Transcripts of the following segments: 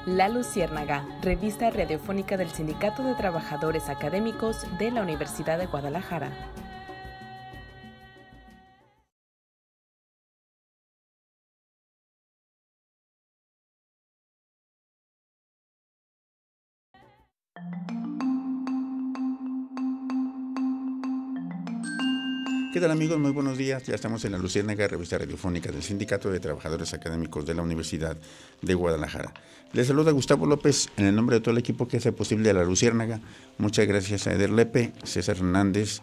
La Luciérnaga, revista radiofónica del Sindicato de Trabajadores Académicos de la Universidad de Guadalajara. ¿Qué tal, amigos? Muy buenos días. Ya estamos en La Luciérnaga, revista radiofónica del Sindicato de Trabajadores Académicos de la Universidad de Guadalajara. Les saluda Gustavo López en el nombre de todo el equipo que hace posible a La Luciérnaga. Muchas gracias a Eder Lepe, César Hernández,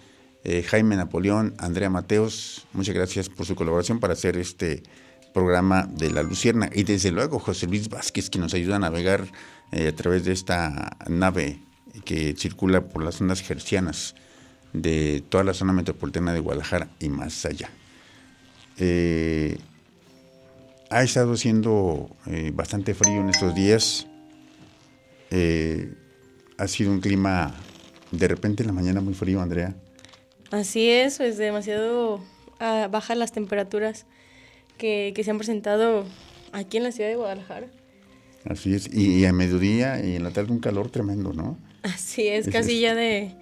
Jaime Napoleón, Andrea Mateos. Muchas gracias por su colaboración para hacer este programa de La Luciérnaga. Y desde luego José Luis Vázquez, que nos ayuda a navegar a través de esta nave que circula por las ondas hertzianas de toda la zona metropolitana de Guadalajara y más allá. Ha estado siendo bastante frío en estos días. Ha sido un clima de repente en la mañana muy frío, Andrea. Así es demasiado bajas las temperaturas que se han presentado aquí en la ciudad de Guadalajara. Así es, y a mediodía y en la tarde un calor tremendo, ¿no? Así es, casi ya de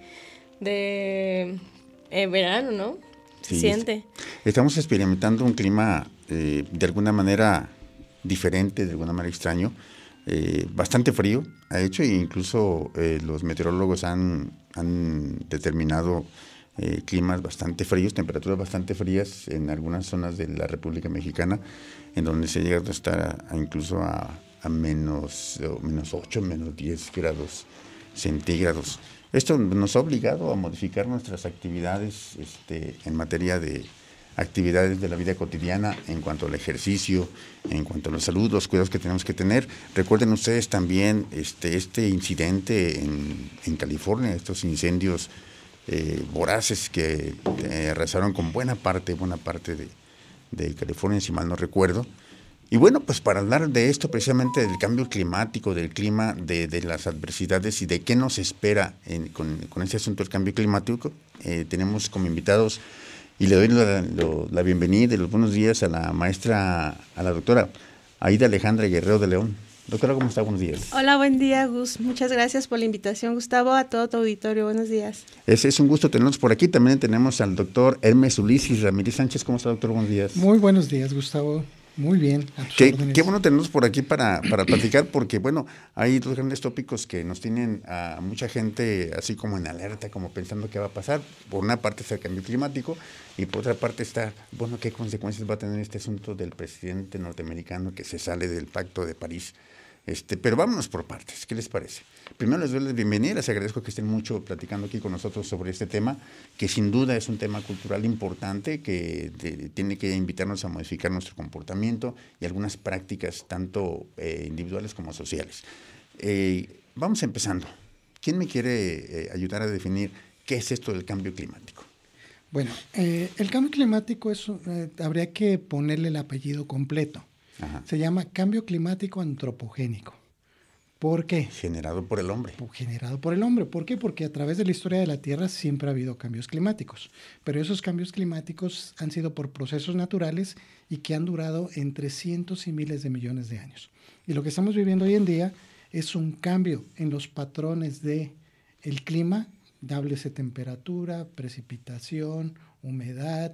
verano, ¿no? Se siente. Estamos experimentando un clima de alguna manera diferente, de alguna manera extraño, bastante frío, ha hecho, e incluso los meteorólogos han determinado climas bastante fríos, temperaturas bastante frías en algunas zonas de la República Mexicana, en donde se llega a estar incluso a menos 8, menos 10 grados centígrados. Esto nos ha obligado a modificar nuestras actividades en materia de actividades de la vida cotidiana, en cuanto al ejercicio, en cuanto a la salud, los cuidados que tenemos que tener. Recuerden ustedes también este incidente en California, estos incendios voraces que arrasaron con buena parte de California, si mal no recuerdo. Y bueno, pues para hablar de esto, precisamente del cambio climático, del clima, de las adversidades y de qué nos espera con este asunto del cambio climático, tenemos como invitados, y le doy la bienvenida y los buenos días a la doctora Aida Alejandra Guerrero de León. Doctora, ¿cómo está? Buenos días. Hola, buen día, Gus. Muchas gracias por la invitación, Gustavo, a todo tu auditorio. Buenos días. Es un gusto tenerlos por aquí. También tenemos al doctor Hermes Ulises Ramírez Sánchez. ¿Cómo está, doctor? Buenos días. Muy buenos días, Gustavo. Muy bien. Qué bueno tenerlos por aquí para platicar, porque bueno, hay dos grandes tópicos que nos tienen a mucha gente así como en alerta, como pensando qué va a pasar. Por una parte está el cambio climático y por otra parte está, bueno, qué consecuencias va a tener este asunto del presidente norteamericano que se sale del Pacto de París. Pero vámonos por partes, ¿qué les parece? Primero les doy la bienvenida, les agradezco que estén mucho platicando aquí con nosotros sobre este tema, que sin duda es un tema cultural importante, que tiene que invitarnos a modificar nuestro comportamiento y algunas prácticas tanto individuales como sociales. Vamos empezando. ¿Quién me quiere ayudar a definir qué es esto del cambio climático? Bueno, el cambio climático habría que ponerle el apellido completo. Ajá. Se llama cambio climático antropogénico. ¿Por qué? Generado por el hombre. Generado por el hombre. ¿Por qué? Porque a través de la historia de la Tierra siempre ha habido cambios climáticos, pero esos cambios climáticos han sido por procesos naturales y que han durado entre cientos y miles de millones de años. Y lo que estamos viviendo hoy en día es un cambio en los patrones del clima, háblese temperatura, precipitación, humedad,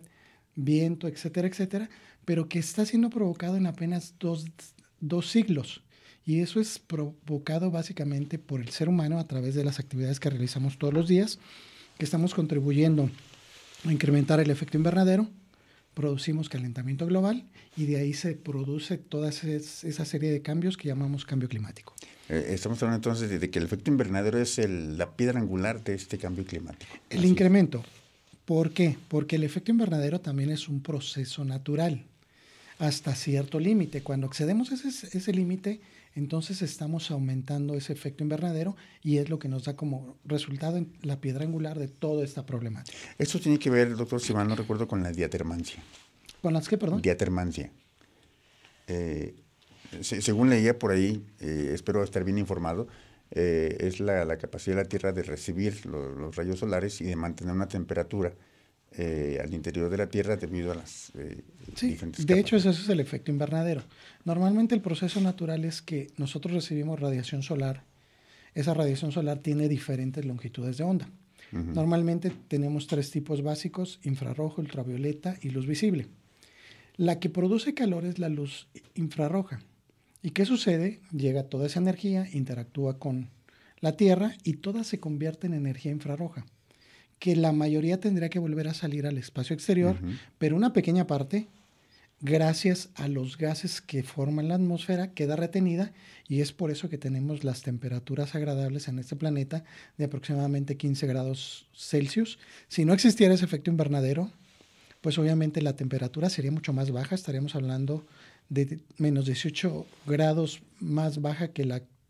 viento, etcétera, etcétera, pero que está siendo provocado en apenas dos siglos. Y eso es provocado básicamente por el ser humano a través de las actividades que realizamos todos los días, que estamos contribuyendo a incrementar el efecto invernadero, producimos calentamiento global y de ahí se produce toda esa serie de cambios que llamamos cambio climático. Estamos hablando entonces de que el efecto invernadero es la piedra angular de este cambio climático. El incremento. ¿Por qué? Porque el efecto invernadero también es un proceso natural hasta cierto límite. Cuando excedemos ese límite, entonces estamos aumentando ese efecto invernadero y es lo que nos da como resultado en la piedra angular de toda esta problemática. Esto tiene que ver, doctor, si mal no recuerdo, con la diatermancia. ¿Con las qué, perdón? Diatermancia. Según leía por ahí, espero estar bien informado, es la capacidad de la Tierra de recibir los rayos solares y de mantener una temperatura al interior de la Tierra debido a las diferentes de hecho, eso es el efecto invernadero. Normalmente el proceso natural es que nosotros recibimos radiación solar. Esa radiación solar tiene diferentes longitudes de onda. Normalmente tenemos 3 tipos básicos: infrarrojo, ultravioleta y luz visible. La que produce calor es la luz infrarroja. ¿Y qué sucede? Llega toda esa energía, interactúa con la Tierra y toda se convierte en energía infrarroja, que la mayoría tendría que volver a salir al espacio exterior, pero una pequeña parte, gracias a los gases que forman la atmósfera, queda retenida, y es por eso que tenemos las temperaturas agradables en este planeta de aproximadamente 15 grados Celsius. Si no existiera ese efecto invernadero, pues obviamente la temperatura sería mucho más baja. Estaríamos hablando de menos 18 grados más baja que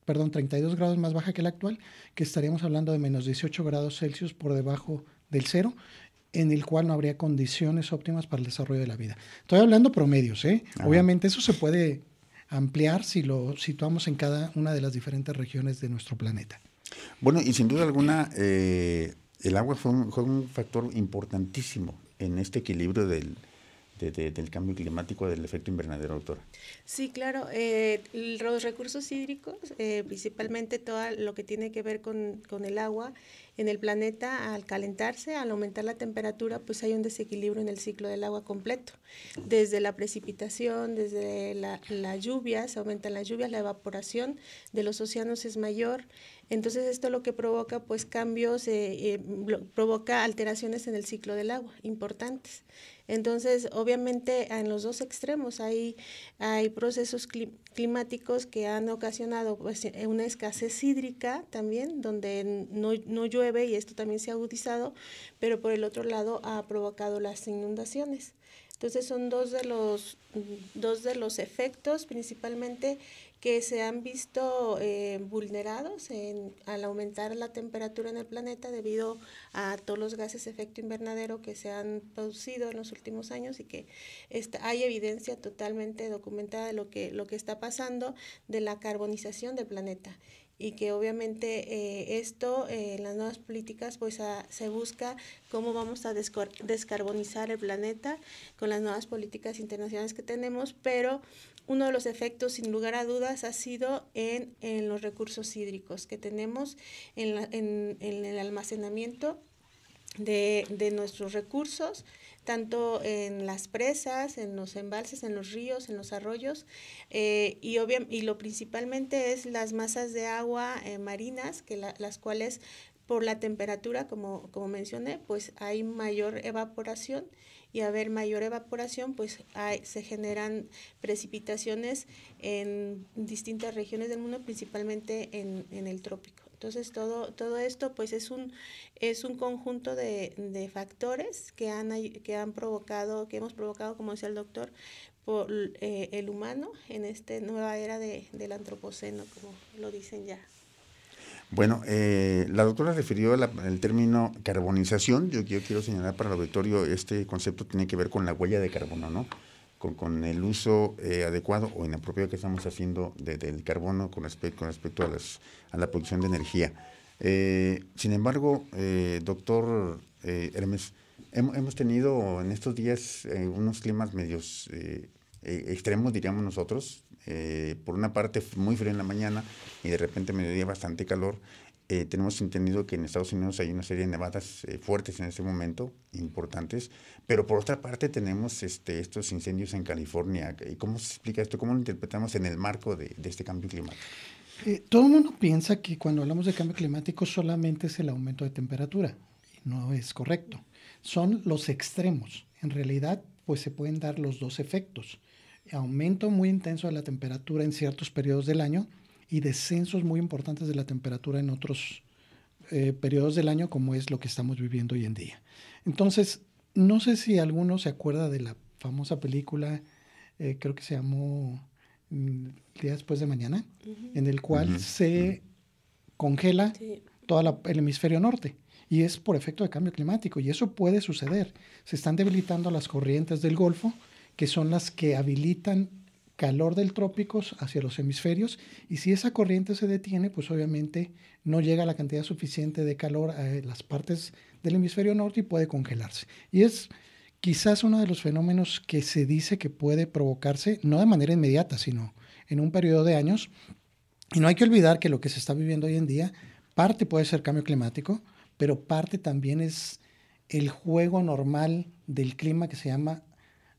32 grados más baja que la actual, que estaríamos hablando de menos 18 grados Celsius por debajo del cero, en el cual no habría condiciones óptimas para el desarrollo de la vida. Estoy hablando promedios, ¿eh? Obviamente eso se puede ampliar si lo situamos en cada una de las diferentes regiones de nuestro planeta. Bueno, y sin duda alguna, el agua fue un factor importantísimo en este equilibrio del cambio climático, del efecto invernadero, doctora. Sí, claro. Los recursos hídricos, principalmente todo lo que tiene que ver con el agua en el planeta, al calentarse, al aumentar la temperatura, pues hay un desequilibrio en el ciclo del agua completo. Desde la precipitación, desde la lluvia, se aumentan las lluvias, la evaporación de los océanos es mayor. Entonces esto lo que provoca pues cambios, provoca alteraciones en el ciclo del agua importantes. Entonces, obviamente, en los dos extremos hay procesos climáticos que han ocasionado pues, una escasez hídrica también, donde no llueve, y esto también se ha agudizado, pero por el otro lado ha provocado las inundaciones. Entonces, son dos de los efectos principalmente que se han visto vulnerados al aumentar la temperatura en el planeta debido a todos los gases de efecto invernadero que se han producido en los últimos años, y que hay evidencia totalmente documentada de lo que está pasando, de la carbonización del planeta. Y que obviamente en las nuevas políticas pues se busca cómo vamos a descarbonizar el planeta con las nuevas políticas internacionales que tenemos, pero uno de los efectos sin lugar a dudas ha sido en los recursos hídricos que tenemos, en el almacenamiento de nuestros recursos, tanto en las presas, en los embalses, en los ríos, en los arroyos, y lo principalmente es las masas de agua marinas, las cuales por la temperatura, como mencioné, pues hay mayor evaporación, y al haber mayor evaporación, pues se generan precipitaciones en distintas regiones del mundo, principalmente en el trópico. Entonces todo esto pues es un conjunto de factores que hemos provocado, como decía el doctor, por el humano en esta nueva era del antropoceno, como lo dicen ya. Bueno, la doctora refirió el término carbonización. Yo quiero señalar para el auditorio, este concepto tiene que ver con la huella de carbono, ¿no? Con el uso adecuado o inapropiado que estamos haciendo del carbono con respecto a la producción de energía. Sin embargo, doctor Hermes, hemos tenido en estos días unos climas medios extremos, diríamos nosotros. Por una parte muy frío en la mañana y de repente mediodía bastante calor. Tenemos entendido que en Estados Unidos hay una serie de nevadas fuertes en este momento, importantes, pero por otra parte tenemos estos incendios en California. ¿Cómo se explica esto? ¿Cómo lo interpretamos en el marco de este cambio climático? Todo el mundo piensa que cuando hablamos de cambio climático solamente es el aumento de temperatura, y no es correcto. Son los extremos. En realidad, pues se pueden dar los dos efectos: aumento muy intenso de la temperatura en ciertos periodos del año y descensos muy importantes de la temperatura en otros periodos del año, como es lo que estamos viviendo hoy en día. Entonces, no sé si alguno se acuerda de la famosa película, creo que se llamó El día después de mañana, en el cual se congela todo el hemisferio norte. Y es por efecto de cambio climático, y eso puede suceder. Se están debilitando las corrientes del Golfo, que son las que habilitan calor del trópico hacia los hemisferios, y si esa corriente se detiene, pues obviamente no llega la cantidad suficiente de calor a las partes del hemisferio norte y puede congelarse. Y es quizás uno de los fenómenos que se dice que puede provocarse, no de manera inmediata, sino en un periodo de años. Y no hay que olvidar que lo que se está viviendo hoy en día, parte puede ser cambio climático, pero parte también es el juego normal del clima que se llama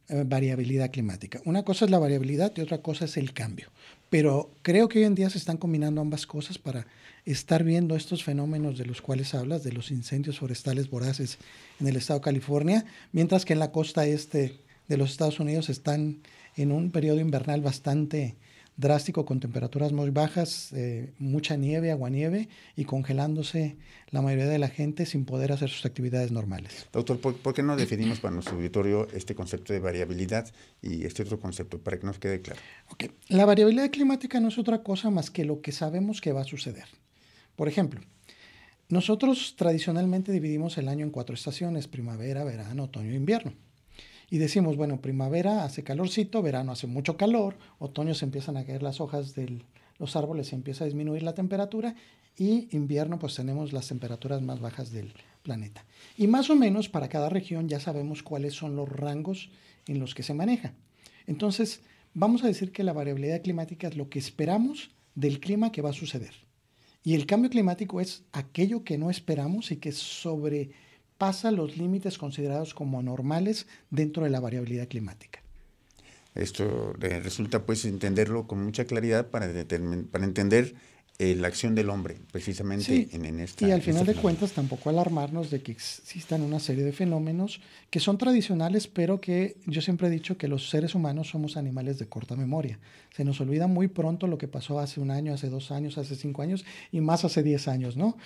variabilidad climática. Una cosa es la variabilidad y otra cosa es el cambio. Pero creo que hoy en día se están combinando ambas cosas para estar viendo estos fenómenos de los cuales hablas, de los incendios forestales voraces en el estado de California, mientras que en la costa este de los Estados Unidos están en un periodo invernal bastante drástico, con temperaturas muy bajas, mucha nieve, aguanieve, y congelándose la mayoría de la gente sin poder hacer sus actividades normales. Doctor, ¿por qué no definimos para nuestro auditorio este concepto de variabilidad y este otro concepto para que nos quede claro? Okay. La variabilidad climática no es otra cosa más que lo que sabemos que va a suceder. Por ejemplo, nosotros tradicionalmente dividimos el año en 4 estaciones: primavera, verano, otoño e invierno. Y decimos, bueno, primavera hace calorcito, verano hace mucho calor, otoño se empiezan a caer las hojas de los árboles, se empieza a disminuir la temperatura, y invierno pues tenemos las temperaturas más bajas del planeta. Y más o menos para cada región ya sabemos cuáles son los rangos en los que se maneja. Entonces, vamos a decir que la variabilidad climática es lo que esperamos del clima que va a suceder. Y el cambio climático es aquello que no esperamos y que sobrepasa los límites considerados como normales dentro de la variabilidad climática. Esto resulta pues entenderlo con mucha claridad para entender la acción del hombre, precisamente sí, en esta. Y al final de cuentas tampoco alarmarnos de que existan una serie de fenómenos que son tradicionales, pero que yo siempre he dicho que los seres humanos somos animales de corta memoria. Se nos olvida muy pronto lo que pasó hace 1 año, hace 2 años, hace 5 años y más hace 10 años, ¿no?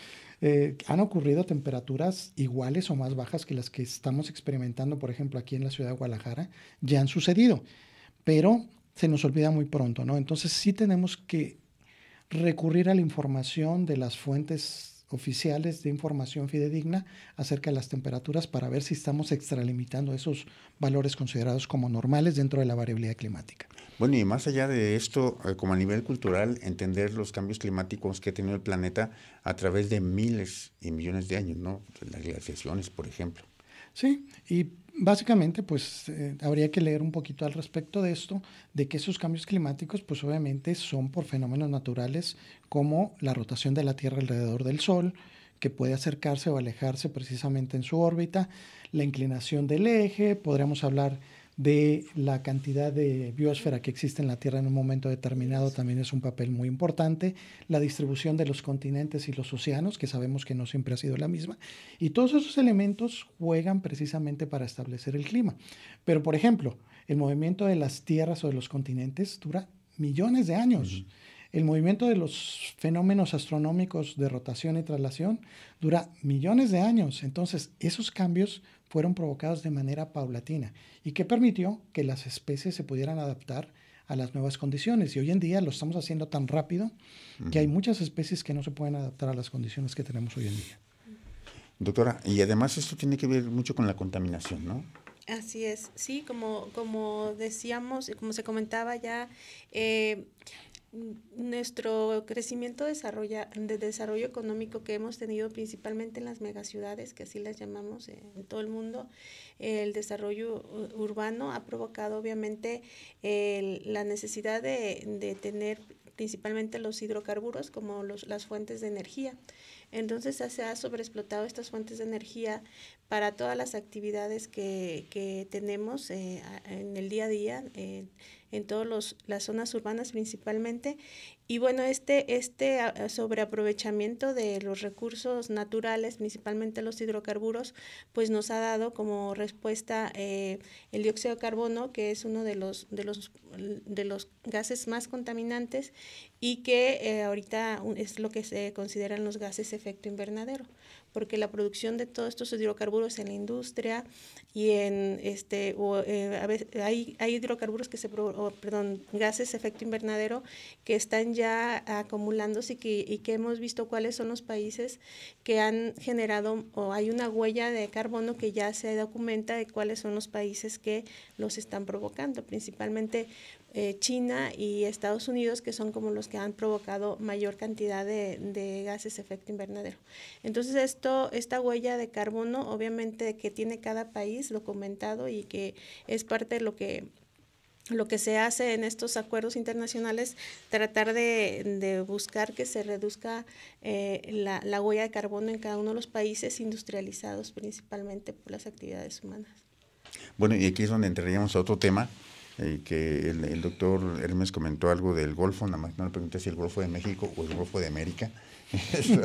Han ocurrido temperaturas iguales o más bajas que las que estamos experimentando, por ejemplo, aquí en la ciudad de Guadalajara, ya han sucedido, pero se nos olvida muy pronto, ¿no? Entonces sí tenemos que recurrir a la información de las fuentes oficiales de información fidedigna acerca de las temperaturas para ver si estamos extralimitando esos valores considerados como normales dentro de la variabilidad climática. Bueno, y más allá de esto, como a nivel cultural, entender los cambios climáticos que ha tenido el planeta a través de miles y millones de años, ¿no? Las glaciaciones, por ejemplo. Sí, y básicamente pues habría que leer un poquito al respecto de esto, de que esos cambios climáticos pues obviamente son por fenómenos naturales como la rotación de la Tierra alrededor del Sol, que puede acercarse o alejarse precisamente en su órbita, la inclinación del eje, podríamos hablar de la cantidad de biosfera que existe en la Tierra en un momento determinado, también es un papel muy importante, la distribución de los continentes y los océanos, que sabemos que no siempre ha sido la misma, y todos esos elementos juegan precisamente para establecer el clima. Pero, por ejemplo, el movimiento de las tierras o de los continentes dura millones de años. El movimiento de los fenómenos astronómicos de rotación y traslación dura millones de años. Entonces, esos cambios fueron provocados de manera paulatina y que permitió que las especies se pudieran adaptar a las nuevas condiciones. Y hoy en día lo estamos haciendo tan rápido que hay muchas especies que no se pueden adaptar a las condiciones que tenemos hoy en día. Doctora, y además esto tiene que ver mucho con la contaminación, ¿no? Así es, sí, como decíamos y como se comentaba ya, nuestro crecimiento de desarrollo económico que hemos tenido principalmente en las megaciudades, que así las llamamos en todo el mundo, el desarrollo urbano ha provocado obviamente la necesidad de tener principalmente los hidrocarburos como las fuentes de energía. Entonces se ha sobreexplotado estas fuentes de energía para todas las actividades que tenemos en el día a día, en todas las zonas urbanas principalmente. Y bueno, este sobreaprovechamiento de los recursos naturales, principalmente los hidrocarburos, pues nos ha dado como respuesta el dióxido de carbono, que es uno de los gases más contaminantes y que ahorita es lo que se consideran los gases efecto invernadero, porque la producción de todos estos hidrocarburos en la industria y a veces hay hidrocarburos gases efecto invernadero que están ya acumulándose y que hemos visto cuáles son los países que han generado, o hay una huella de carbono que ya se documenta de cuáles son los países que los están provocando, principalmente China y Estados Unidos, que son como los que han provocado mayor cantidad de gases de efecto invernadero. Entonces esta huella de carbono, obviamente que tiene cada país documentado y que es parte de lo que se hace en estos acuerdos internacionales, tratar de buscar que se reduzca la huella de carbono en cada uno de los países industrializados, principalmente por las actividades humanas. Bueno, y aquí es donde entraríamos a otro tema, que el doctor Hermes comentó algo del Golfo, nada más no le pregunté si el Golfo de México o el Golfo de América. Eso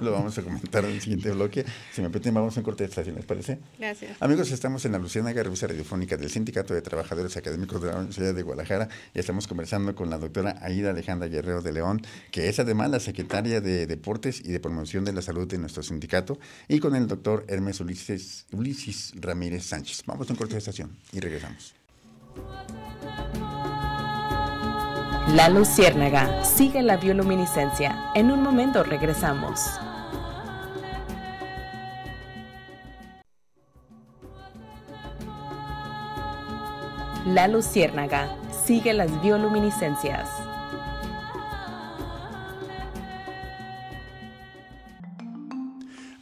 lo vamos a comentar en el siguiente bloque. Si me permiten, vamos a un corte de estación, ¿les parece? Gracias. Amigos, estamos en la Luciérnaga, revista radiofónica del Sindicato de Trabajadores Académicos de la Universidad de Guadalajara. Ya estamos conversando con la doctora Aida Alejandra Guerrero de León, que es además la secretaria de Deportes y de Promoción de la Salud de nuestro sindicato, y con el doctor Hermes Ulises Ramírez Sánchez. Vamos a un corte de estación y regresamos. La Luciérnaga, sigue la bioluminiscencia. En un momento regresamos. La Luciérnaga, sigue las bioluminiscencias.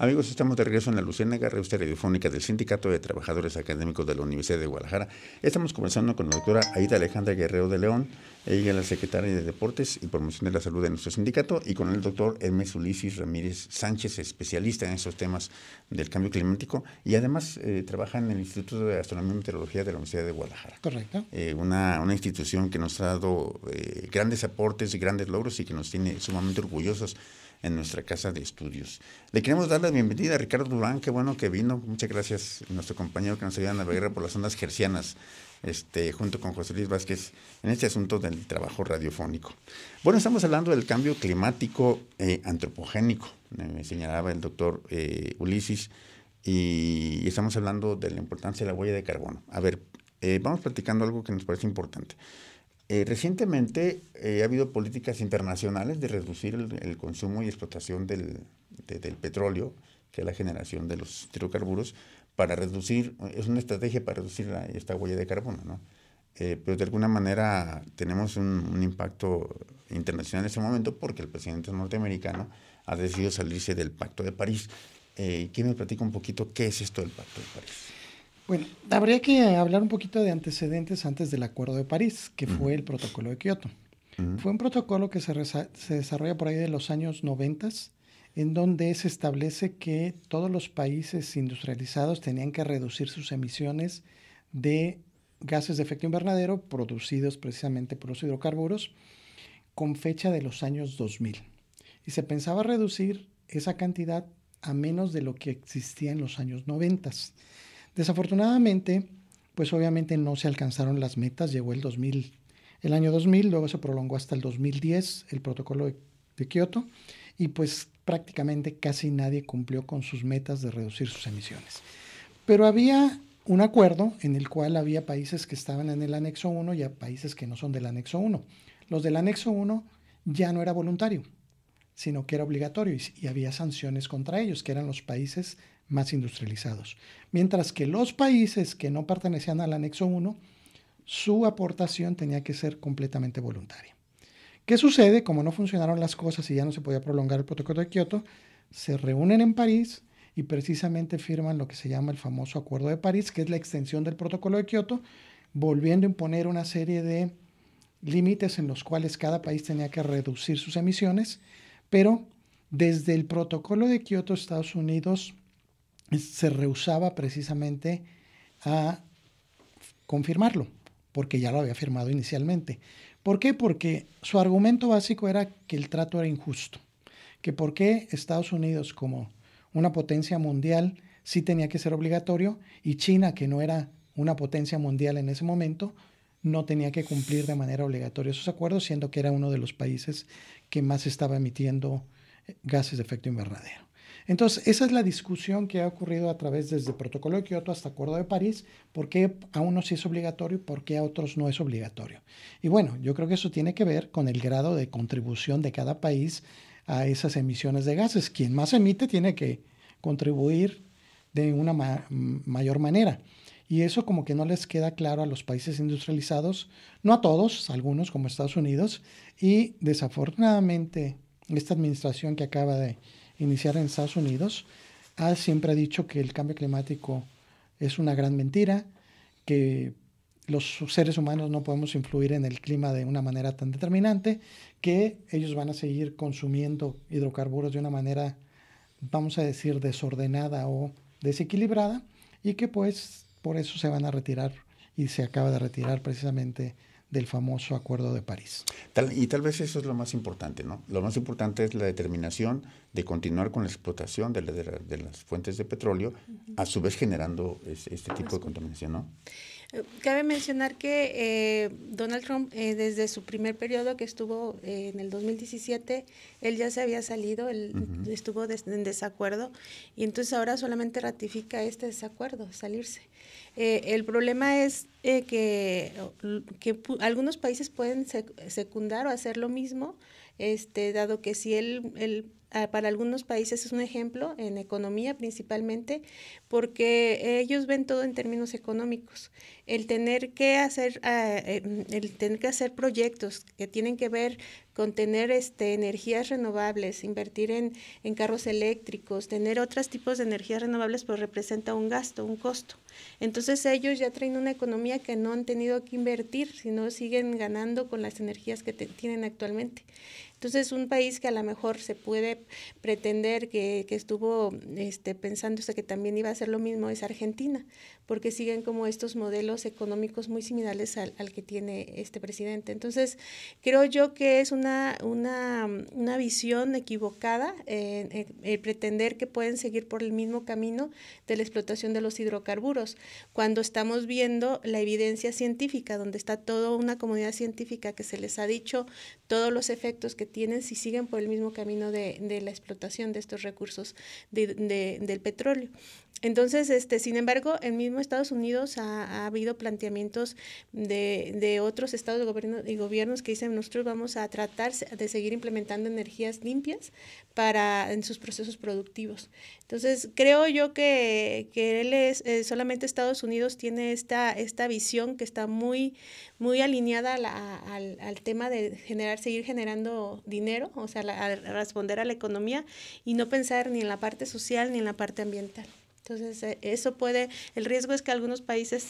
Amigos, estamos de regreso en la Luciérnaga, revista radiofónica del Sindicato de Trabajadores Académicos de la Universidad de Guadalajara. Estamos conversando con la doctora Aida Alejandra Guerrero de León, ella es la secretaria de Deportes y Promoción de la Salud de nuestro sindicato, y con el doctor Hermes Ulises Ramírez Sánchez, especialista en esos temas del cambio climático, y además trabaja en el Instituto de Astronomía y Meteorología de la Universidad de Guadalajara. Correcto. Una institución que nos ha dado grandes aportes y grandes logros y que nos tiene sumamente orgullosos en nuestra casa de estudios. Le queremos dar la bienvenida a Ricardo Durán, qué bueno que vino, muchas gracias, nuestro compañero que nos ayuda a navegar por las ondas hercianas, junto con José Luis Vázquez, en este asunto del trabajo radiofónico. Bueno, estamos hablando del cambio climático antropogénico, me señalaba el doctor Ulises, y estamos hablando de la importancia de la huella de carbono. A ver, vamos platicando algo que nos parece importante. Recientemente ha habido políticas internacionales de reducir el consumo y explotación del petróleo, que es la generación de los hidrocarburos, para reducir, es una estrategia para reducir esta huella de carbono, ¿no? Pero de alguna manera tenemos un impacto internacional en este momento porque el presidente norteamericano ha decidido salirse del Pacto de París. ¿Quién me platica un poquito qué es esto del Pacto de París? Bueno, habría que hablar un poquito de antecedentes antes del Acuerdo de París, que fue el Protocolo de Kioto. Fue un protocolo que se desarrolla por ahí de los años 90, en donde se establece que todos los países industrializados tenían que reducir sus emisiones de gases de efecto invernadero producidos precisamente por los hidrocarburos con fecha de los años 2000. Y se pensaba reducir esa cantidad a menos de lo que existía en los años 90. Desafortunadamente, pues obviamente no se alcanzaron las metas, llegó el año 2000, luego se prolongó hasta el 2010 el protocolo de Kioto y pues prácticamente casi nadie cumplió con sus metas de reducir sus emisiones. Pero había un acuerdo en el cual había países que estaban en el anexo 1 y países que no son del anexo 1. Los del anexo 1 ya no era voluntario, sino que era obligatorio y había sanciones contra ellos, que eran los países más industrializados. Mientras que los países que no pertenecían al anexo 1, su aportación tenía que ser completamente voluntaria. ¿Qué sucede? Como no funcionaron las cosas y ya no se podía prolongar el protocolo de Kioto, se reúnen en París y precisamente firman lo que se llama el famoso Acuerdo de París, que es la extensión del protocolo de Kioto, volviendo a imponer una serie de límites en los cuales cada país tenía que reducir sus emisiones, pero desde el protocolo de Kioto, Estados Unidos se rehusaba precisamente a confirmarlo, porque ya lo había firmado inicialmente. ¿Por qué? Porque su argumento básico era que el trato era injusto, que por qué Estados Unidos como una potencia mundial sí tenía que ser obligatorio y China, que no era una potencia mundial en ese momento, no tenía que cumplir de manera obligatoria esos acuerdos, siendo que era uno de los países que más estaba emitiendo gases de efecto invernadero. Entonces, esa es la discusión que ha ocurrido a través desde el Protocolo de Kioto hasta Acuerdo de París, por qué a unos sí es obligatorio y por qué a otros no es obligatorio. Y bueno, yo creo que eso tiene que ver con el grado de contribución de cada país a esas emisiones de gases. Quien más emite tiene que contribuir de una mayor manera. Y eso como que no les queda claro a los países industrializados, no a todos, algunos como Estados Unidos, y desafortunadamente esta administración que acaba de iniciar en Estados Unidos siempre ha dicho que el cambio climático es una gran mentira, que los seres humanos no podemos influir en el clima de una manera tan determinante, que ellos van a seguir consumiendo hidrocarburos de una manera, vamos a decir, desordenada o desequilibrada, y que pues por eso se van a retirar, y se acaba de retirar precisamente del famoso Acuerdo de París. Tal vez eso es lo más importante, ¿no? Lo más importante es la determinación de continuar con la explotación de las fuentes de petróleo, a su vez generando este tipo de contaminación, ¿no? Cabe mencionar que Donald Trump, desde su primer periodo que estuvo en el 2017, él ya se había salido, él estuvo en desacuerdo, y entonces ahora solamente ratifica este desacuerdo, salirse. El problema es que algunos países pueden secundar o hacer lo mismo, dado que si para algunos países es un ejemplo en economía principalmente, porque ellos ven todo en términos económicos. El tener que hacer proyectos que tienen que ver con tener energías renovables, invertir en carros eléctricos, tener otros tipos de energías renovables, pues representa un gasto, un costo. Entonces ellos ya traen una economía que no han tenido que invertir, sino siguen ganando con las energías que tienen actualmente. Entonces, un país que a lo mejor se puede pretender que estuvo pensándose que también iba a hacer lo mismo es Argentina, porque siguen como estos modelos económicos muy similares al que tiene este presidente. Entonces, creo yo que es una visión equivocada el pretender que pueden seguir por el mismo camino de la explotación de los hidrocarburos, cuando estamos viendo la evidencia científica, donde está toda una comunidad científica que se les ha dicho todos los efectos que tienen si siguen por el mismo camino de la explotación de estos recursos del petróleo. Entonces, sin embargo, el mismo Estados Unidos ha habido planteamientos de otros estados y gobiernos que dicen: nosotros vamos a tratar de seguir implementando energías limpias en sus procesos productivos. Entonces, creo yo que solamente Estados Unidos tiene esta visión que está muy, muy alineada al tema de seguir generando dinero, o sea, a responder a la economía y no pensar ni en la parte social ni en la parte ambiental. Entonces, el riesgo es que algunos países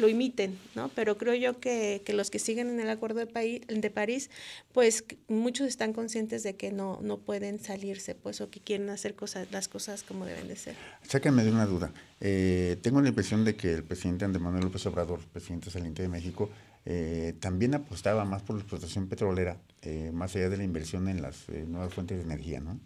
lo imiten, ¿no? Pero creo yo que los que siguen en el Acuerdo de París, pues muchos están conscientes de que no pueden salirse, pues, o que quieren hacer las cosas como deben de ser. Sáquenme de una duda. Tengo la impresión de que el presidente Andrés Manuel López Obrador, presidente saliente de México, también apostaba más por la explotación petrolera, más allá de la inversión en las nuevas fuentes de energía, ¿no?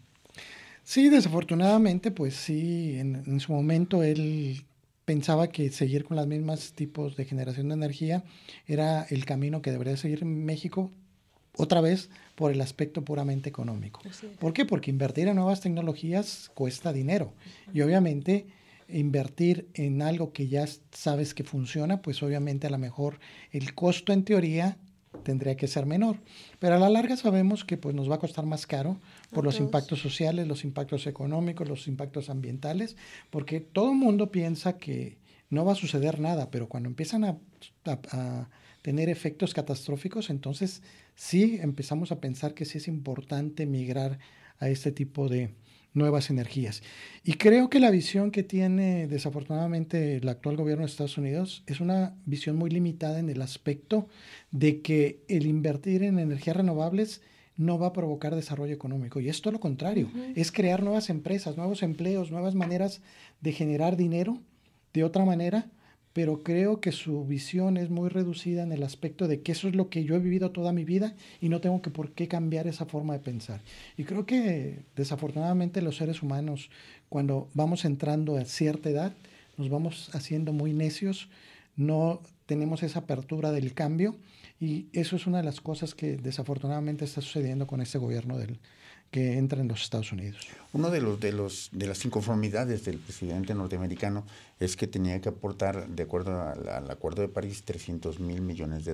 Sí, desafortunadamente, pues sí, en su momento él pensaba que seguir con los mismos tipos de generación de energía era el camino que debería seguir México, otra vez por el aspecto puramente económico. ¿Por qué? Porque invertir en nuevas tecnologías cuesta dinero, y obviamente invertir en algo que ya sabes que funciona, pues obviamente a lo mejor el costo en teoría tendría que ser menor, pero a la larga sabemos que pues nos va a costar más caro por los impactos sociales, los impactos económicos, los impactos ambientales, porque todo el mundo piensa que no va a suceder nada, pero cuando empiezan a tener efectos catastróficos, entonces sí empezamos a pensar que sí es importante migrar a este tipo de nuevas energías. Y creo que la visión que tiene desafortunadamente el actual gobierno de Estados Unidos es una visión muy limitada en el aspecto de que el invertir en energías renovables no va a provocar desarrollo económico, y es todo lo contrario, es crear nuevas empresas, nuevos empleos, nuevas maneras de generar dinero de otra manera, pero creo que su visión es muy reducida en el aspecto de que eso es lo que yo he vivido toda mi vida y no tengo por qué cambiar esa forma de pensar. Y creo que desafortunadamente los seres humanos, cuando vamos entrando a cierta edad, nos vamos haciendo muy necios, no tenemos esa apertura del cambio, y eso es una de las cosas que desafortunadamente está sucediendo con este gobierno que entra en los Estados Unidos. Uno de las inconformidades del presidente norteamericano es que tenía que aportar, de acuerdo al Acuerdo de París, $300 mil millones.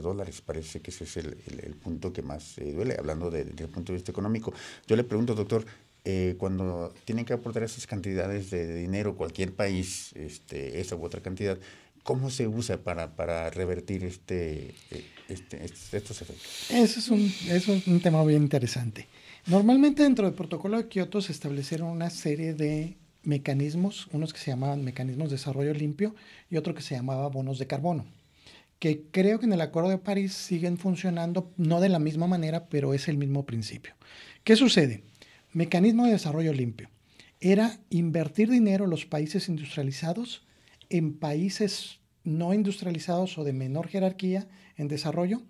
Parece que ese es el punto que más duele, hablando desde el punto de vista económico. Yo le pregunto, doctor, cuando tienen que aportar esas cantidades de dinero, cualquier país, esa u otra cantidad, ¿cómo se usa para revertir estos efectos? Eso es un tema bien interesante. Normalmente dentro del protocolo de Kioto se establecieron una serie de mecanismos, unos que se llamaban mecanismos de desarrollo limpio y otro que se llamaba bonos de carbono, que creo que en el Acuerdo de París siguen funcionando, no de la misma manera, pero es el mismo principio. ¿Qué sucede? Mecanismo de desarrollo limpio. Era invertir dinero los países industrializados en países no industrializados o de menor jerarquía en desarrollo,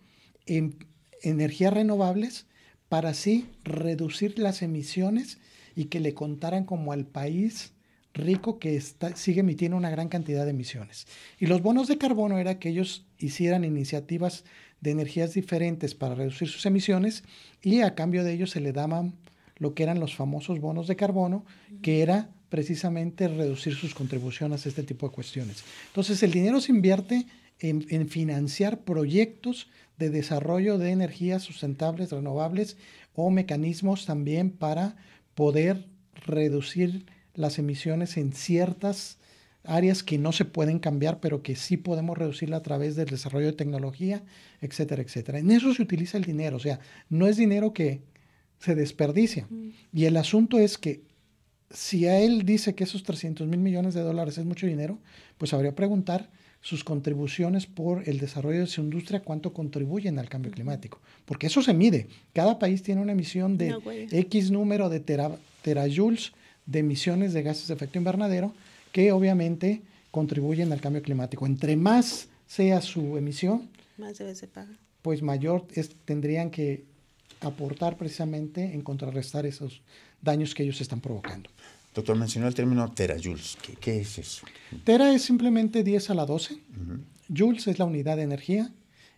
en energías renovables, para así reducir las emisiones y que le contaran como al país rico que sigue emitiendo una gran cantidad de emisiones. Y los bonos de carbono era que ellos hicieran iniciativas de energías diferentes para reducir sus emisiones y a cambio de ellos se le daban lo que eran los famosos bonos de carbono, que era precisamente reducir sus contribuciones a este tipo de cuestiones. Entonces el dinero se invierte en financiar proyectos de desarrollo de energías sustentables, renovables o mecanismos también para poder reducir las emisiones en ciertas áreas que no se pueden cambiar, pero que sí podemos reducirla a través del desarrollo de tecnología, etcétera, etcétera. En eso se utiliza el dinero, o sea, no es dinero que se desperdicia. Y el asunto es que si a él dice que esos 300,000 millones de dólares es mucho dinero, pues habría que preguntar sus contribuciones por el desarrollo de su industria, cuánto contribuyen al cambio climático. Porque eso se mide. Cada país tiene una emisión de X número de terajoules de emisiones de gases de efecto invernadero que obviamente contribuyen al cambio climático. Entre más sea su emisión, más debe se pagar. Pues mayor tendrían que aportar precisamente en contrarrestar esos daños que ellos están provocando. Doctor, mencionó el término terajoules. ¿Qué es eso? Tera es simplemente 10 a la 12. Joules es la unidad de energía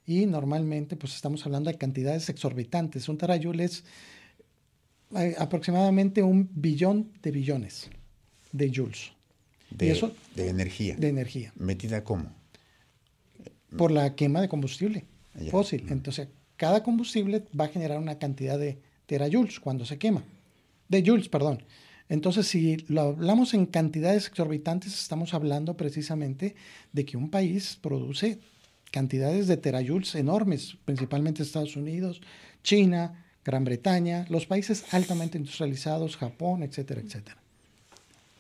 y normalmente pues estamos hablando de cantidades exorbitantes. Un terajoule es aproximadamente 1 billón de billones de joules. De energía. De energía. ¿Metida cómo? Por la quema de combustible fósil. Entonces, cada combustible va a generar una cantidad de terajoules cuando se quema. De joules, perdón. Entonces, si lo hablamos en cantidades exorbitantes, estamos hablando precisamente de que un país produce cantidades de terajoules enormes, principalmente Estados Unidos, China, Gran Bretaña, los países altamente industrializados, Japón, etcétera, etcétera.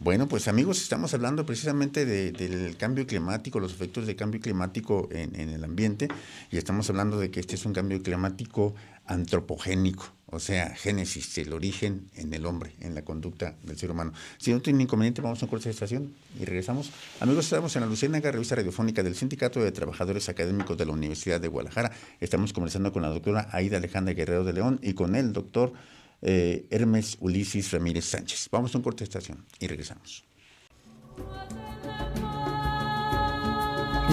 Bueno, pues amigos, estamos hablando precisamente del cambio climático, los efectos del cambio climático en el ambiente, y estamos hablando de que este es un cambio climático antropogénico, o sea, génesis, el origen en el hombre, en la conducta del ser humano. Si no tiene inconveniente, vamos a un corte de estación y regresamos. Amigos, estamos en La Luciérnaga, revista radiofónica del Sindicato de Trabajadores Académicos de la Universidad de Guadalajara. Estamos conversando con la doctora Aida Alejandra Guerrero de León y con el doctor Hermes Ulises Ramírez Sánchez. Vamos a un corte de estación y regresamos.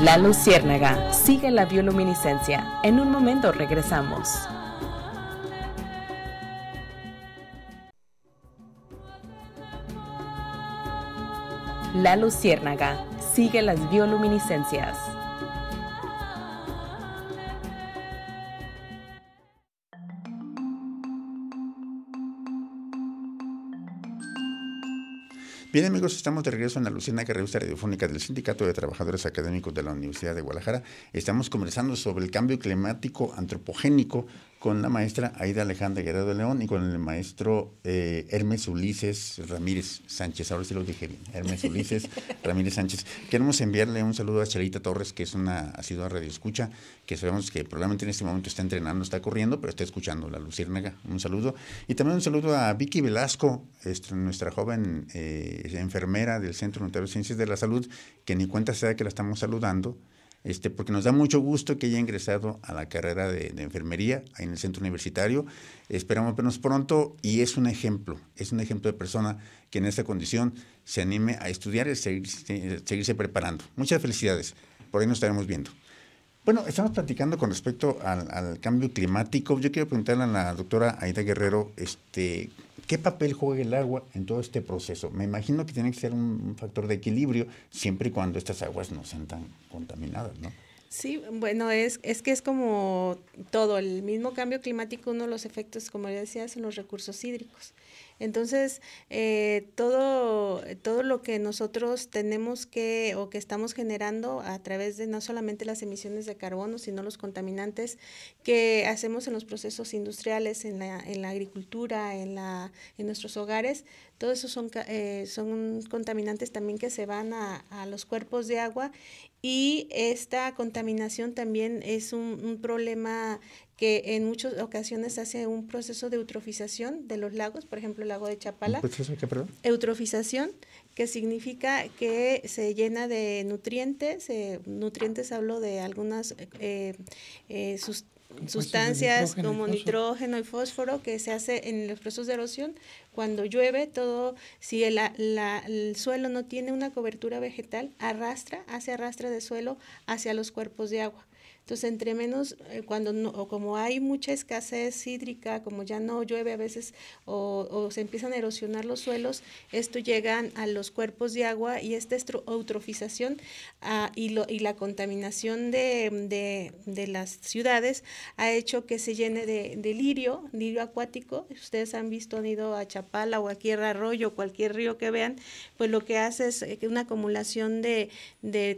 La Luciérnaga, sigue la bioluminiscencia. En un momento regresamos. La Luciérnaga, sigue las bioluminiscencias. Bien, amigos, estamos de regreso en La Luciérnaga, revista radiofónica del Sindicato de Trabajadores Académicos de la Universidad de Guadalajara. Estamos conversando sobre el cambio climático antropogénico con la maestra Aida Alejandra Guerrero de León y con el maestro Hermes Ulises Ramírez Sánchez. Ahora sí lo dije bien, Hermes Ulises Ramírez Sánchez. Queremos enviarle un saludo a Charita Torres, que es una asidua radioescucha, que sabemos que probablemente en este momento está entrenando, está corriendo, pero está escuchando La Luciérnaga. Un saludo. Y también un saludo a Vicky Velasco, nuestra joven enfermera del Centro Unitario de Ciencias de la Salud, que ni cuenta se da que la estamos saludando, porque nos da mucho gusto que haya ingresado a la carrera de enfermería ahí en el centro universitario. Esperamos vernos pronto y es un ejemplo de persona que en esta condición se anime a estudiar y seguirse preparando. Muchas felicidades, por ahí nos estaremos viendo. Bueno, estamos platicando con respecto al cambio climático. Yo quiero preguntarle a la doctora Aida Guerrero, ¿qué papel juega el agua en todo este proceso? Me imagino que tiene que ser un factor de equilibrio siempre y cuando estas aguas no sean tan contaminadas, ¿no? Sí, bueno, es que es como todo, el mismo cambio climático, uno de los efectos, como ya decía, son los recursos hídricos. Entonces, todo lo que nosotros tenemos o que estamos generando a través de no solamente las emisiones de carbono, sino los contaminantes que hacemos en los procesos industriales, en la agricultura, en nuestros hogares, todo eso son contaminantes también que se van a los cuerpos de agua, y esta contaminación también es un problema que en muchas ocasiones hace un proceso de eutrofización de los lagos, por ejemplo el lago de Chapala. ¿Un proceso de qué, perdón? Eutrofización, que significa que se llena de nutrientes. Nutrientes hablo de algunas sustancias como nitrógeno y fósforo, que se hace en los procesos de erosión. Cuando llueve, si el suelo no tiene una cobertura vegetal, hace arrastre de suelo hacia los cuerpos de agua. Entonces, entre menos, como hay mucha escasez hídrica, como ya no llueve a veces o se empiezan a erosionar los suelos, esto llega a los cuerpos de agua, y esta eutrofización y la contaminación de las ciudades ha hecho que se llene de lirio acuático. Ustedes han ido a Chapala o aquí a Arroyo, cualquier río que vean, pues lo que hace es una acumulación de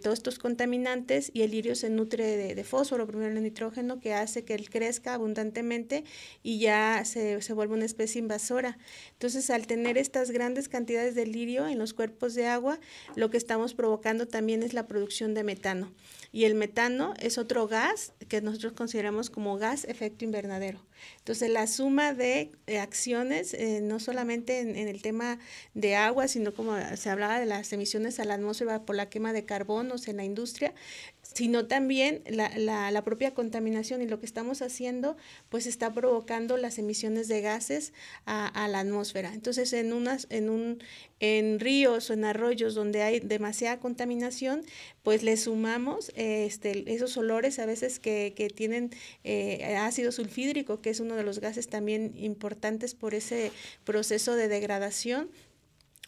todos estos contaminantes, y el lirio se nutre de fósforo, primero el nitrógeno, que hace que él crezca abundantemente y ya se vuelve una especie invasora. Entonces, al tener estas grandes cantidades de lirio en los cuerpos de agua, lo que estamos provocando también es la producción de metano. Y el metano es otro gas que nosotros consideramos como gas efecto invernadero. Entonces, la suma de acciones, no solamente en el tema de agua, sino como se hablaba de las emisiones a la atmósfera por la quema de carbonos en la industria, sino también la propia contaminación, y lo que estamos haciendo pues está provocando las emisiones de gases a la atmósfera. Entonces, en ríos o en arroyos donde hay demasiada contaminación, pues le sumamos esos olores a veces que tienen ácido sulfídrico, que es uno de los gases también importantes por ese proceso de degradación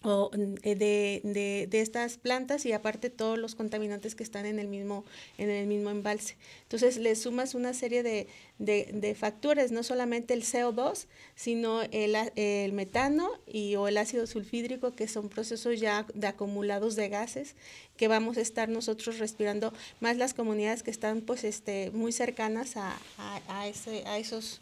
de estas plantas, y aparte todos los contaminantes que están en el mismo embalse. Entonces, le sumas una serie de factores, no solamente el CO2, sino el metano o el ácido sulfídrico, que son procesos ya de acumulados de gases que vamos a estar nosotros respirando, más las comunidades que están pues muy cercanas a esos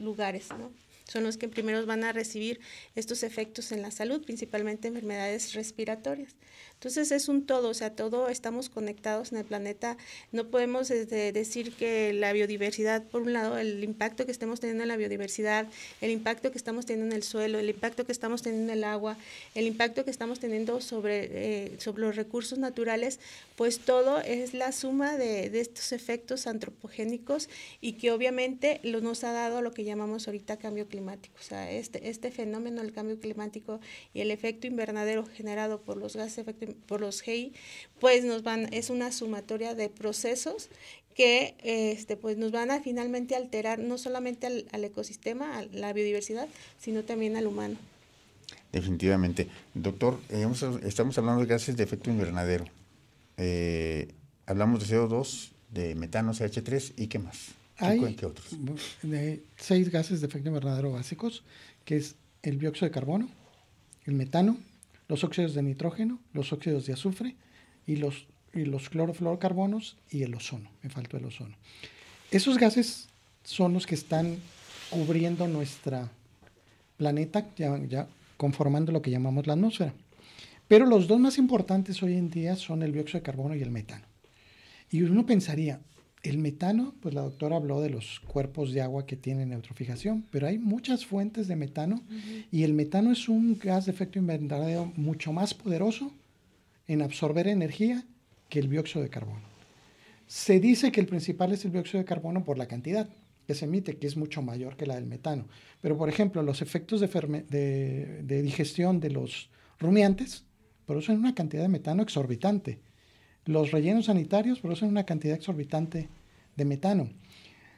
lugares, ¿no? Son los que primero van a recibir estos efectos en la salud, principalmente enfermedades respiratorias. Entonces, es un todo, o sea, todo estamos conectados en el planeta. No podemos decir que la biodiversidad, por un lado, el impacto que estemos teniendo en la biodiversidad, el impacto que estamos teniendo en el suelo, el impacto que estamos teniendo en el agua, el impacto que estamos teniendo sobre los recursos naturales, pues todo es la suma de estos efectos antropogénicos, y que obviamente nos ha dado lo que llamamos ahorita cambio climático. O sea, este fenómeno del cambio climático y el efecto invernadero generado por los gases por los GI, pues es una sumatoria de procesos que pues nos van a finalmente alterar no solamente al ecosistema, a la biodiversidad, sino también al humano. Definitivamente. Doctor, estamos hablando de gases de efecto invernadero. Hablamos de CO2, de metano, CH3, ¿y qué más? ¿Qué otros? Hay 6 gases de efecto invernadero básicos, que es el dióxido de carbono, el metano, los óxidos de nitrógeno, los óxidos de azufre y los clorofluorocarbonos y el ozono. Me faltó el ozono. Esos gases son los que están cubriendo nuestro planeta, ya conformando lo que llamamos la atmósfera. Pero los dos más importantes hoy en día son el dióxido de carbono y el metano. Y uno pensaría, el metano, pues la doctora habló de los cuerpos de agua que tienen eutrofización, pero hay muchas fuentes de metano, y el metano es un gas de efecto invernadero mucho más poderoso en absorber energía que el dióxido de carbono. Se dice que el principal es el dióxido de carbono por la cantidad que se emite, que es mucho mayor que la del metano. Pero, por ejemplo, los efectos de digestión de los rumiantes producen una cantidad de metano exorbitante. Los rellenos sanitarios producen una cantidad exorbitante de metano.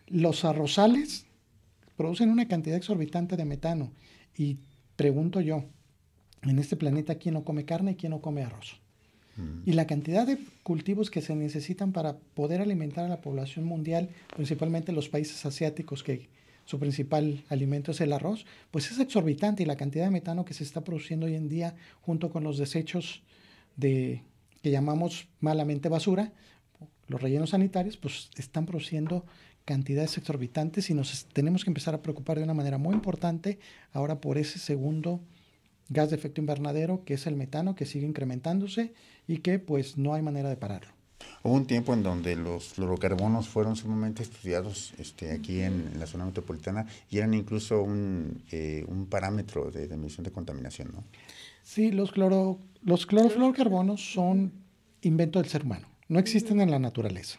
Los arrozales producen una cantidad exorbitante de metano. Y pregunto yo, en este planeta, ¿quién no come carne y quién no come arroz? Y la cantidad de cultivos que se necesitan para poder alimentar a la población mundial, principalmente los países asiáticos, que su principal alimento es el arroz, pues es exorbitante y la cantidad de metano que se está produciendo hoy en día junto con los desechos que llamamos malamente basura, los rellenos sanitarios, pues están produciendo cantidades exorbitantes y nos tenemos que empezar a preocupar de una manera muy importante ahora por ese segundo gas de efecto invernadero que es el metano, que sigue incrementándose y que pues no hay manera de pararlo. Hubo un tiempo en donde los fluorocarbonos fueron sumamente estudiados aquí en la zona metropolitana y eran incluso un parámetro de medición de contaminación, ¿no? Sí, los clorofluorocarbonos son invento del ser humano, no existen en la naturaleza.